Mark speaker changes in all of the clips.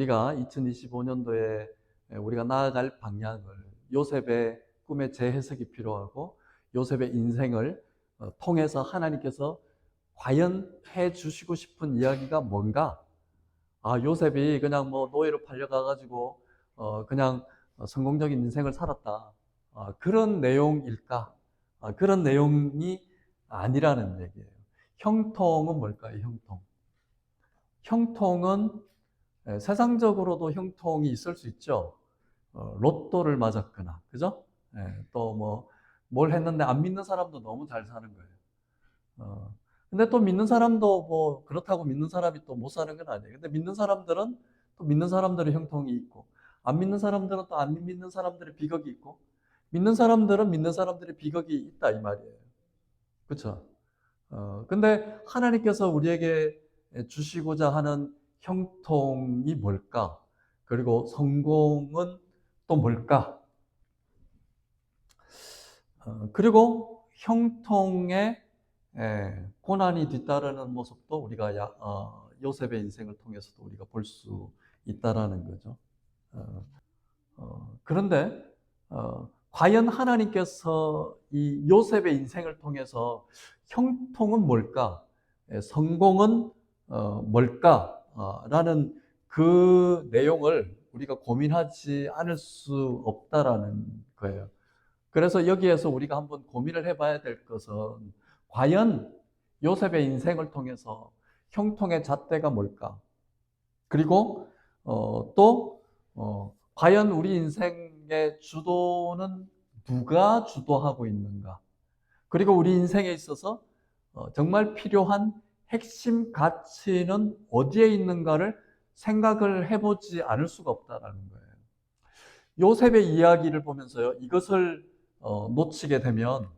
Speaker 1: 우리가 2025년도에 우리가 나아갈 방향을 요셉의 꿈의 재해석이 필요하고 요셉의 인생을 통해서 하나님께서 과연 해 주시고 싶은 이야기가 뭔가? 요셉이 그냥 노예로 팔려가가지고 그냥 성공적인 인생을 살았다. 그런 내용일까? 그런 내용이 아니라는 얘기예요. 형통은 뭘까요? 형통. 형통은 세상적으로도 형통이 있을 수 있죠. 로또를 맞았거나, 그죠? 또 뭘 했는데 안 믿는 사람도 너무 잘 사는 거예요. 근데 또 믿는 사람도 그렇다고 믿는 사람이 또 못 사는 건 아니에요. 근데 믿는 사람들은 또 믿는 사람들의 형통이 있고, 안 믿는 사람들은 또 안 믿는 사람들의 비극이 있고, 믿는 사람들은 믿는 사람들의 비극이 있다, 이 말이에요. 그렇죠? 근데 하나님께서 우리에게 주시고자 하는 형통이 뭘까? 그리고 성공은 또 뭘까? 그리고 형통에 고난이 뒤따르는 모습도 우리가 요셉의 인생을 통해서도 우리가 볼 수 있다라는 거죠. 그런데 과연 하나님께서 이 요셉의 인생을 통해서 형통은 뭘까? 성공은 뭘까? 라는 그 내용을 우리가 고민하지 않을 수 없다라는 거예요. 그래서 여기에서 우리가 한번 고민을 해봐야 될 것은 과연 요셉의 인생을 통해서 형통의 잣대가 뭘까? 그리고 또 과연 우리 인생의 주도는 누가 주도하고 있는가? 그리고 우리 인생에 있어서 정말 필요한 핵심 가치는 어디에 있는가를 생각을 해보지 않을 수가 없다라는 거예요. 요셉의 이야기를 보면서요, 이것을 놓치게 되면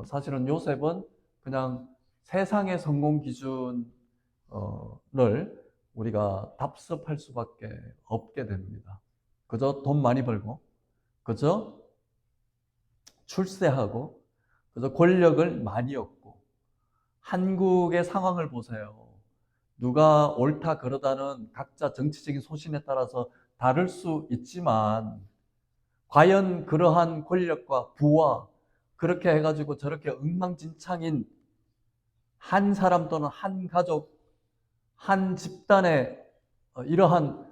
Speaker 1: 사실은 요셉은 그냥 세상의 성공 기준을 우리가 답습할 수밖에 없게 됩니다. 그저 돈 많이 벌고, 그저 출세하고, 그저 권력을 많이 얻고. 한국의 상황을 보세요. 누가 옳다 그러다는 각자 정치적인 소신에 따라서 다를 수 있지만 과연 그러한 권력과 부와 그렇게 해가지고 저렇게 엉망진창인 한 사람 또는 한 가족, 한 집단의 이러한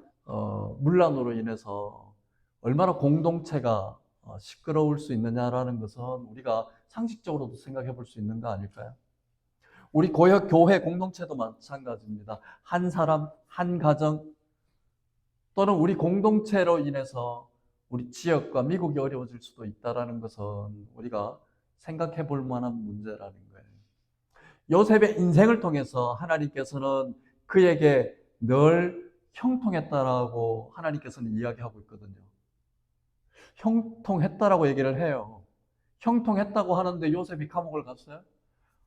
Speaker 1: 문란으로 인해서 얼마나 공동체가 시끄러울 수 있느냐라는 것은 우리가 상식적으로도 생각해 볼 수 있는 거 아닐까요? 우리 교회 공동체도 마찬가지입니다. 한 사람, 한 가정 또는 우리 공동체로 인해서 우리 지역과 미국이 어려워질 수도 있다는 것은 우리가 생각해 볼 만한 문제라는 거예요. 요셉의 인생을 통해서 하나님께서는 그에게 늘 형통했다라고 하나님께서는 이야기하고 있거든요. 형통했다라고 얘기를 해요. 형통했다고 하는데 요셉이 감옥을 갔어요?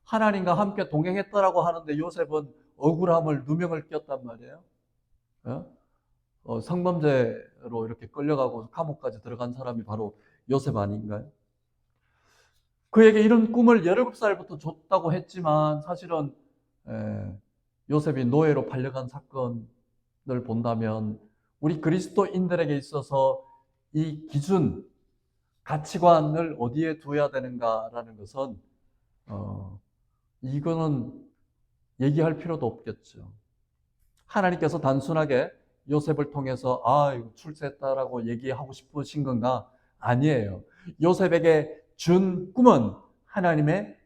Speaker 1: 하나님과 함께 동행했다라고 하는데 요셉은 억울함을 누명을 꼈단 말이에요. 성범죄로 이렇게 끌려가고 감옥까지 들어간 사람이 바로 요셉 아닌가요? 그에게 이런 꿈을 17살부터 줬다고 했지만 사실은 요셉이 노예로 팔려간 사건을 본다면 우리 그리스도인들에게 있어서 이 기준, 가치관을 어디에 두어야 되는가라는 것은 이거는 얘기할 필요도 없겠죠. 하나님께서 단순하게 요셉을 통해서 출세했다라고 얘기하고 싶으신 건가? 아니에요. 요셉에게 준 꿈은 하나님의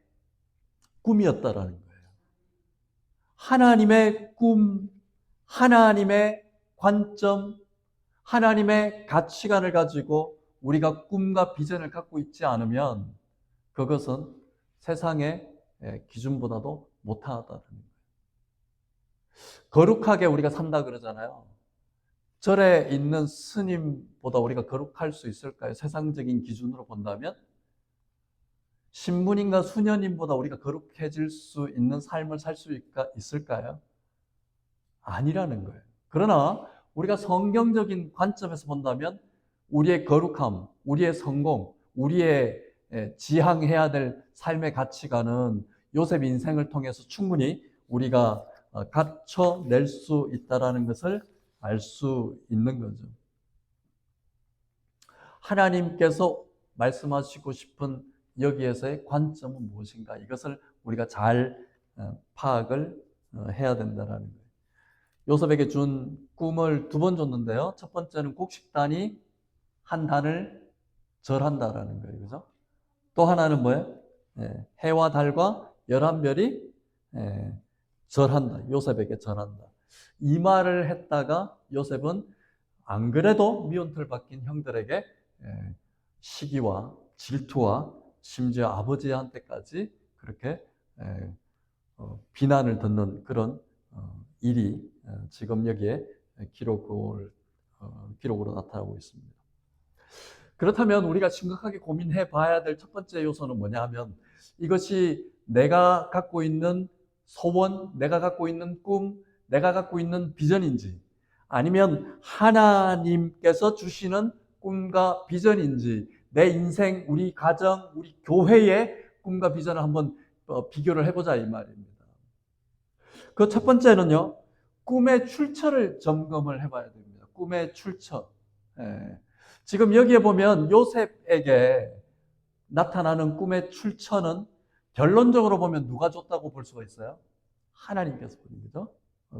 Speaker 1: 꿈이었다라는 거예요. 하나님의 꿈, 하나님의 관점, 하나님의 가치관을 가지고 우리가 꿈과 비전을 갖고 있지 않으면 그것은 세상의 기준보다도 못하다는 거예요. 거룩하게 우리가 산다 그러잖아요. 절에 있는 스님보다 우리가 거룩할 수 있을까요? 세상적인 기준으로 본다면 신부님과 수녀님보다 우리가 거룩해질 수 있는 삶을 살 수 있을까요? 아니라는 거예요. 그러나 우리가 성경적인 관점에서 본다면 우리의 거룩함, 우리의 성공, 우리의 지향해야 될 삶의 가치관은 요셉 인생을 통해서 충분히 우리가 갖춰낼 수 있다는 것을 알 수 있는 거죠. 하나님께서 말씀하시고 싶은 여기에서의 관점은 무엇인가? 이것을 우리가 잘 파악을 해야 된다는 거예요. 요셉에게 준 꿈을 두 번 줬는데요. 첫 번째는 곡식단이 한 단을 절한다라는 거예요. 그죠? 또 하나는 뭐예요? 해와 달과 11별이 절한다. 요셉에게 절한다. 이 말을 했다가 요셉은 안 그래도 미운털 박힌 형들에게 시기와 질투와 심지어 아버지한테까지 그렇게 비난을 듣는 그런 일이 지금 여기에 기록으로 나타나고 있습니다. 그렇다면 우리가 심각하게 고민해 봐야 될 첫 번째 요소는 뭐냐 하면 이것이 내가 갖고 있는 소원, 내가 갖고 있는 꿈, 내가 갖고 있는 비전인지 아니면 하나님께서 주시는 꿈과 비전인지 내 인생, 우리 가정, 우리 교회의 꿈과 비전을 한번 비교를 해보자 이 말입니다. 그 첫 번째는요, 꿈의 출처를 점검을 해봐야 됩니다. 꿈의 출처. 지금 여기에 보면 요셉에게 나타나는 꿈의 출처는 결론적으로 보면 누가 줬다고 볼 수가 있어요? 하나님께서 보는 거죠.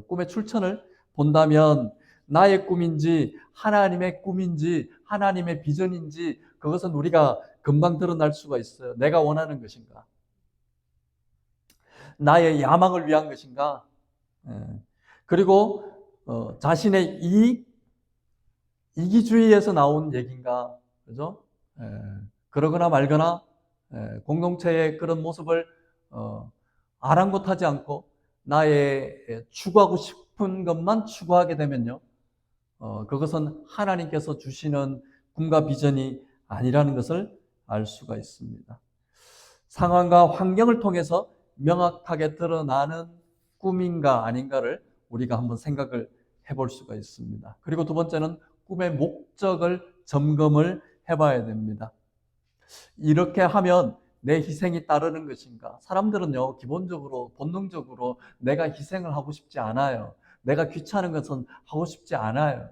Speaker 1: 꿈의 출처를 본다면 나의 꿈인지 하나님의 꿈인지 하나님의 비전인지 그것은 우리가 금방 드러날 수가 있어요. 내가 원하는 것인가? 나의 야망을 위한 것인가? 그리고 자신의 이기주의에서 나온 얘기인가? 그죠? 그러거나 말거나 공동체의 그런 모습을 아랑곳하지 않고 나의 추구하고 싶은 것만 추구하게 되면요. 그것은 하나님께서 주시는 꿈과 비전이 아니라는 것을 알 수가 있습니다. 상황과 환경을 통해서 명확하게 드러나는 꿈인가 아닌가를 우리가 한번 생각을 해볼 수가 있습니다. 그리고 두 번째는 꿈의 목적을 점검을 해봐야 됩니다. 이렇게 하면 내 희생이 따르는 것인가? 사람들은요, 기본적으로, 본능적으로 내가 희생을 하고 싶지 않아요. 내가 귀찮은 것은 하고 싶지 않아요.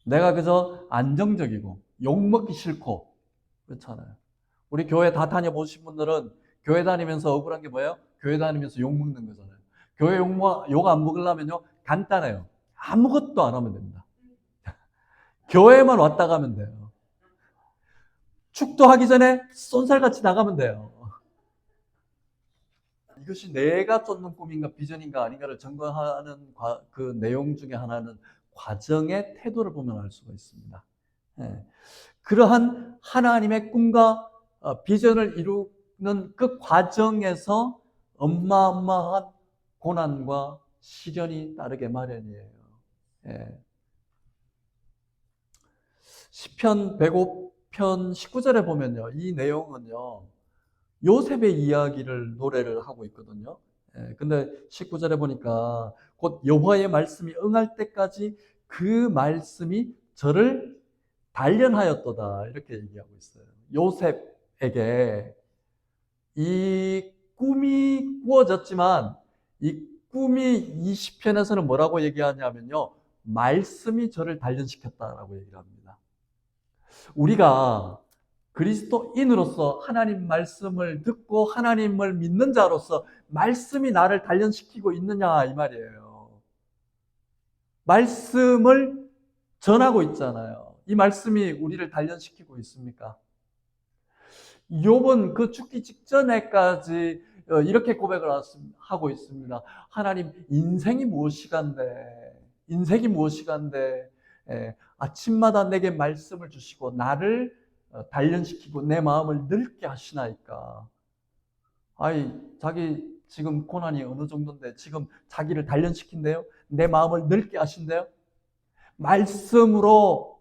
Speaker 1: 내가 그저 안정적이고, 욕먹기 싫고, 그렇잖아요. 우리 교회 다 다녀보신 분들은 교회 다니면서 억울한 게 뭐예요? 교회 다니면서 욕먹는 거잖아요. 교회 욕 안 먹으려면요, 간단해요. 아무것도 안 하면 됩니다. 교회만 왔다 가면 돼요. 축도하기 전에 쏜살같이 나가면 돼요. 이것이 내가 쫓는 꿈인가 비전인가 아닌가를 점검하는 그 내용 중에 하나는 과정의 태도를 보면 알 수가 있습니다. 그러한 하나님의 꿈과 비전을 이루는 그 과정에서 어마어마한 고난과 시련이 따르게 마련이에요. 시편 105편 19절에 보면요. 이 내용은요. 요셉의 이야기를 노래를 하고 있거든요. 근데 19절에 보니까 곧 여호와의 말씀이 응할 때까지 그 말씀이 저를 단련하였도다 이렇게 얘기하고 있어요. 요셉에게 이 꿈이 꾸어졌지만 이 꿈이 이 시편에서는 뭐라고 얘기하냐면요. 말씀이 저를 단련시켰다라고 얘기를 합니다. 우리가 그리스도인으로서 하나님 말씀을 듣고 하나님을 믿는 자로서 말씀이 나를 단련시키고 있느냐 이 말이에요. 말씀을 전하고 있잖아요. 이 말씀이 우리를 단련시키고 있습니까? 욥은 그 죽기 직전에까지 이렇게 고백을 하고 있습니다. 하나님, 인생이 무엇이간데 아침마다 내게 말씀을 주시고 나를 단련시키고 내 마음을 늙게 하시나이까. 자기 지금 고난이 어느 정도인데 지금 자기를 단련시킨대요? 내 마음을 늙게 하신대요? 말씀으로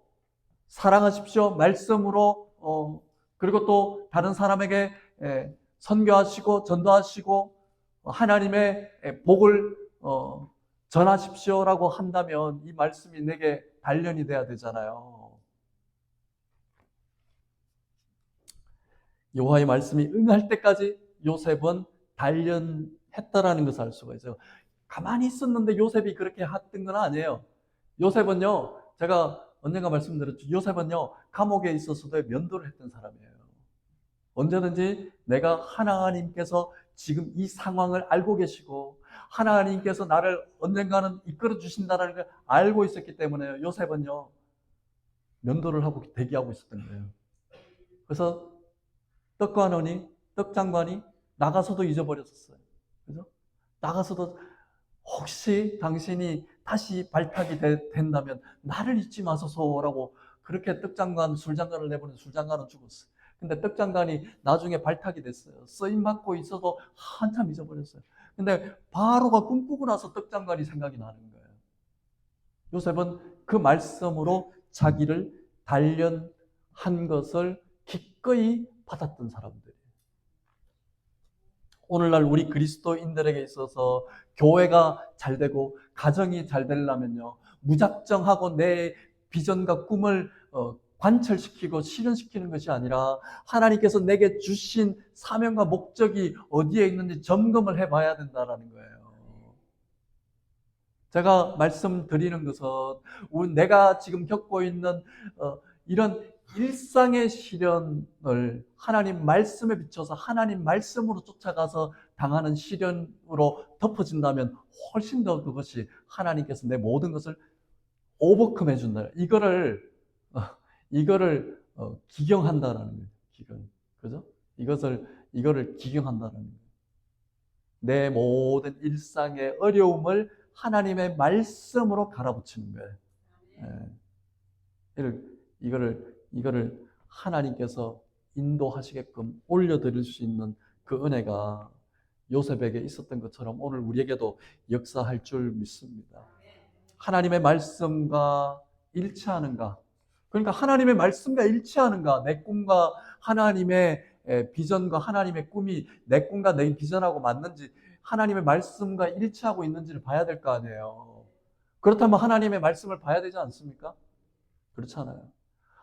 Speaker 1: 사랑하십시오. 말씀으로 그리고 또 다른 사람에게 선교하시고 전도하시고 하나님의 복을 전하십시오라고 한다면 이 말씀이 내게 단련이 돼야 되잖아요. 여호와의 말씀이 응할 때까지 요셉은 단련했다라는 것을 알 수가 있어요. 가만히 있었는데 요셉이 그렇게 했던 건 아니에요. 요셉은요, 제가 언젠가 말씀드렸죠. 요셉은요, 감옥에 있었어도 면도를 했던 사람이에요. 언제든지 내가 하나님께서 지금 이 상황을 알고 계시고 하나님께서 나를 언젠가는 이끌어 주신다는 걸 알고 있었기 때문에 요셉은요, 면도를 하고 대기하고 있었던 거예요. 그래서 떡관원이, 떡장관이 나가서도 잊어버렸었어요. 그죠? 나가서도 혹시 당신이 다시 발탁이 된다면 나를 잊지 마소서라고 그렇게 떡장관, 술장관을 내보낸 술장관은 죽었어요. 근데 떡장관이 나중에 발탁이 됐어요. 쓰임 받고 있어도 한참 잊어버렸어요. 근데 바로가 꿈꾸고 나서 떡장관이 생각이 나는 거예요. 요셉은 그 말씀으로 자기를 단련한 것을 기꺼이 받았던 사람들이에요. 오늘날 우리 그리스도인들에게 있어서 교회가 잘 되고 가정이 잘 되려면요, 무작정하고 내 비전과 꿈을 관철시키고 실현시키는 것이 아니라 하나님께서 내게 주신 사명과 목적이 어디에 있는지 점검을 해봐야 된다는 거예요. 제가 말씀드리는 것은 내가 지금 겪고 있는 이런 일상의 시련을 하나님 말씀에 비춰서 하나님 말씀으로 쫓아가서 당하는 시련으로 덮어진다면 훨씬 더 그것이 하나님께서 내 모든 것을 오버컴 해준다. 이거를 기경한다라는 거예요. 기경. 그죠? 이거를 기경한다는 거예요. 내 모든 일상의 어려움을 하나님의 말씀으로 갈아붙이는 거예요. 이거를 하나님께서 인도하시게끔 올려드릴 수 있는 그 은혜가 요셉에게 있었던 것처럼 오늘 우리에게도 역사할 줄 믿습니다. 하나님의 말씀과 일치하는가? 그러니까 하나님의 말씀과 일치하는가? 내 꿈과 하나님의 비전과 하나님의 꿈이 내 꿈과 내 비전하고 맞는지, 하나님의 말씀과 일치하고 있는지를 봐야 될 거 아니에요. 그렇다면 하나님의 말씀을 봐야 되지 않습니까? 그렇잖아요.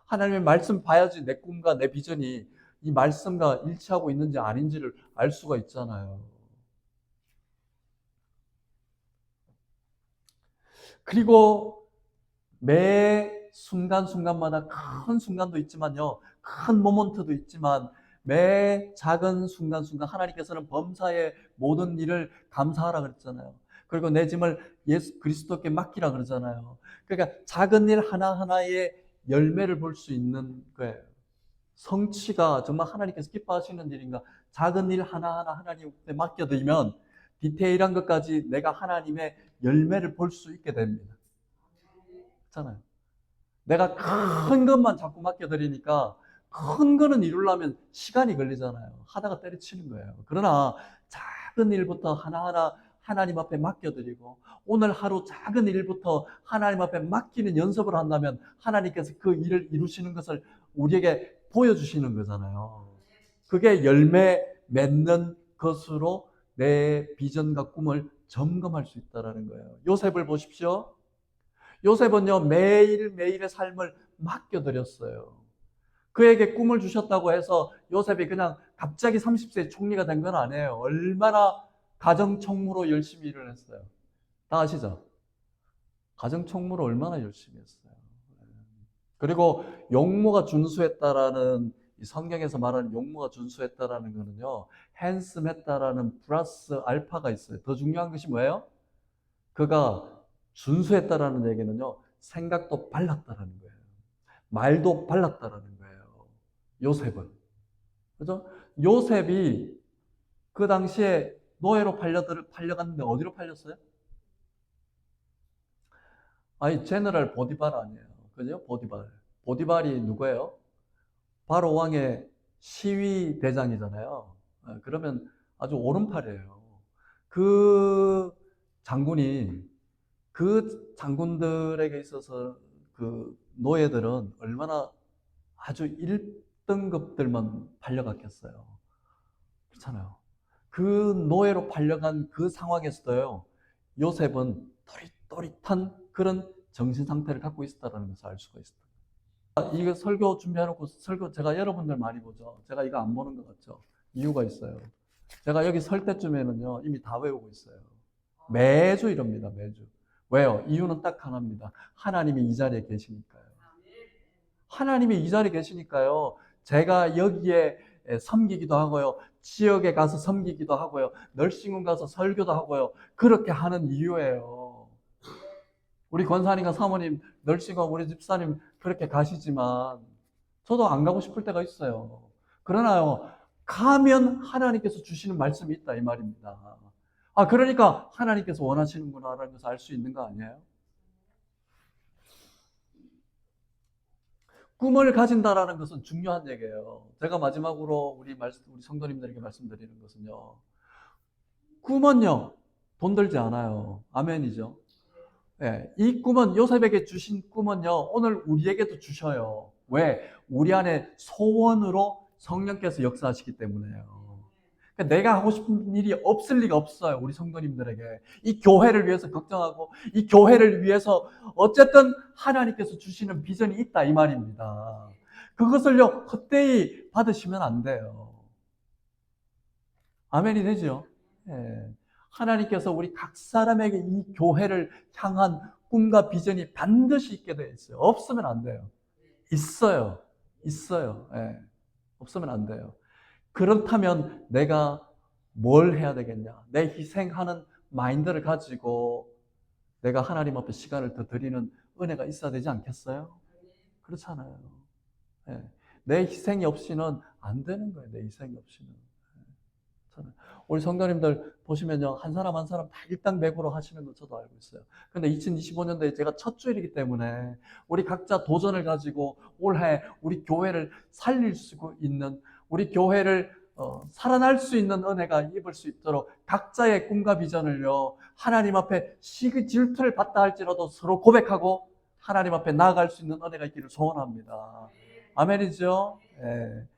Speaker 1: 하나님의 말씀 봐야지 내 꿈과 내 비전이 이 말씀과 일치하고 있는지 아닌지를 알 수가 있잖아요. 그리고 매 순간순간마다 큰 순간도 있지만요, 큰 모먼트도 있지만 매 작은 순간순간 하나님께서는 범사의 모든 일을 감사하라 그랬잖아요. 그리고 내 짐을 예수 그리스도께 맡기라 그러잖아요. 그러니까 작은 일 하나하나의 열매를 볼 수 있는 거예요. 성취가 정말 하나님께서 기뻐하시는 일인가? 작은 일 하나하나 하나님께 맡겨드리면 디테일한 것까지 내가 하나님의 열매를 볼 수 있게 됩니다. 그렇잖아요. 내가 큰 것만 자꾸 맡겨드리니까 큰 거는 이루려면 시간이 걸리잖아요. 하다가 때려치는 거예요. 그러나 작은 일부터 하나하나 하나님 앞에 맡겨드리고 오늘 하루 작은 일부터 하나님 앞에 맡기는 연습을 한다면 하나님께서 그 일을 이루시는 것을 우리에게 보여주시는 거잖아요. 그게 열매 맺는 것으로 내 비전과 꿈을 점검할 수 있다는 거예요. 요셉을 보십시오. 요셉은요, 매일매일의 삶을 맡겨드렸어요. 그에게 꿈을 주셨다고 해서 요셉이 그냥 갑자기 30세에 총리가 된 건 아니에요. 얼마나 가정총무로 열심히 일을 했어요. 다 아시죠? 가정총무로 얼마나 열심히 했어요. 그리고 용모가 준수했다라는, 성경에서 말하는 용모가 준수했다라는 거는요, 핸섬했다라는 플러스 알파가 있어요. 더 중요한 것이 뭐예요? 그가 준수했다라는 얘기는요, 생각도 발랐다라는 거예요. 말도 발랐다라는 거예요. 요셉은. 그죠? 요셉이 그 당시에 노예로 팔려갔는데 어디로 팔렸어요? 아니, 제너럴 보디발 아니에요. 그죠? 보디발. 보디발이 누구예요? 바로 왕의 시위 대장이잖아요. 그러면 아주 오른팔이에요. 그 장군이, 그 장군들에게 있어서 그 노예들은 얼마나 아주 1등급들만 팔려갔겠어요. 그렇잖아요. 그 노예로 팔려간 그 상황에서도요, 요셉은 또릿또릿한 그런 정신 상태를 갖고 있었다는 것을 알 수가 있어요. 이거 설교 준비해놓고 설교 제가 여러분들 많이 보죠. 제가 이거 안 보는 것 같죠. 이유가 있어요. 제가 여기 설 때쯤에는요, 이미 다 외우고 있어요. 매주 이럽니다. 매주. 왜요? 이유는 딱 하나입니다. 하나님이 이 자리에 계시니까요. 하나님이 이 자리에 계시니까요. 제가 여기에 섬기기도 하고요. 지역에 가서 섬기기도 하고요. 널싱홈 가서 설교도 하고요. 그렇게 하는 이유예요. 우리 권사님과 사모님, 널싱홈 우리 집사님 그렇게 가시지만 저도 안 가고 싶을 때가 있어요. 그러나요, 가면 하나님께서 주시는 말씀이 있다 이 말입니다. 아, 그러니까 하나님께서 원하시는구나라는 것을 알 수 있는 거 아니에요? 꿈을 가진다라는 것은 중요한 얘기예요. 제가 마지막으로 우리 성도님들에게 말씀드리는 것은요. 꿈은요, 돈 들지 않아요. 아멘이죠. 예, 이 꿈은 요셉에게 주신 꿈은요, 오늘 우리에게도 주셔요. 왜? 우리 안에 소원으로 성령께서 역사하시기 때문에요. 그러니까 내가 하고 싶은 일이 없을 리가 없어요. 우리 성도님들에게. 이 교회를 위해서 걱정하고, 이 교회를 위해서 어쨌든 하나님께서 주시는 비전이 있다, 이 말입니다. 그것을요, 헛되이 받으시면 안 돼요. 아멘이 되죠? 예. 하나님께서 우리 각 사람에게 이 교회를 향한 꿈과 비전이 반드시 있게 되어 있어요. 없으면 안 돼요. 있어요. 있어요. 예. 없으면 안 돼요. 그렇다면 내가 뭘 해야 되겠냐? 내 희생하는 마인드를 가지고 내가 하나님 앞에 시간을 더 드리는 은혜가 있어야 되지 않겠어요? 그렇잖아요. 예. 내 희생이 없이는 안 되는 거예요. 내 희생이 없이는. 우리 성도님들 보시면요, 한 사람 한 사람 다 일당백으로 하시는 거 저도 알고 있어요. 근데 2025년도에 제가 첫 주일이기 때문에 우리 각자 도전을 가지고 올해 우리 교회를 살릴 수 있는, 우리 교회를 살아날 수 있는 은혜가 입을 수 있도록 각자의 꿈과 비전을요, 하나님 앞에 시기 질투를 받다 할지라도 서로 고백하고 하나님 앞에 나아갈 수 있는 은혜가 있기를 소원합니다. 아멘이죠? 예.